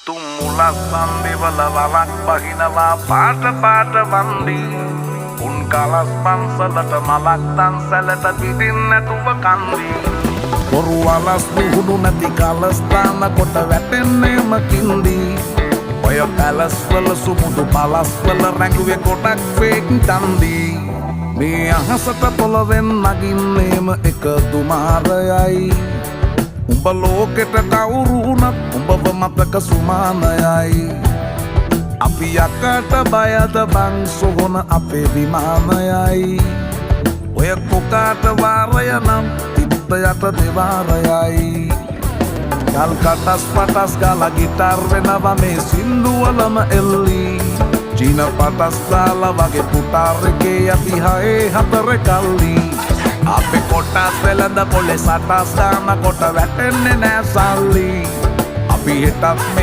තුම්මුලස් සම්බිවල වලක් බහිනවා පාට පාට වන්දි උන් කලස් පන්සලට මලක් තන්සලට පිටින් නැතුව කන්දි බොරු වලස් නිහුණු නැති කලස්ථාන කොට වැටෙන්නේම කින්දි ඔය පැලස් වල සුමුදු පලස් වල රැඟුවේ කොටක් ෆේක් තන්දි මේ අහසට පොළවෙන් නගින්නේම එක දුමාරයයි උඹ ලෝකෙට කවුරු වුණත් උඹව මතක සුමානයයි අපි යකට බයද බං සොහොන අපේ විමානයයි ඔය කොකාට වාරය නම් තිත්ත යට දෙවාරයයි ගල් කටස් පටස් ගාලා ගිටාර් වෙනවා මේ සින්දුවලම එල්ලි චීන පටස් දාලා වගේ පුටාර් එකේ යටි හයේ හතර කල්ලි අපේ කොටස් වෙලඳ පොලේ සටස් දාන කොට වැටෙන්නේ නෑ සල්ලි අපි හිටත්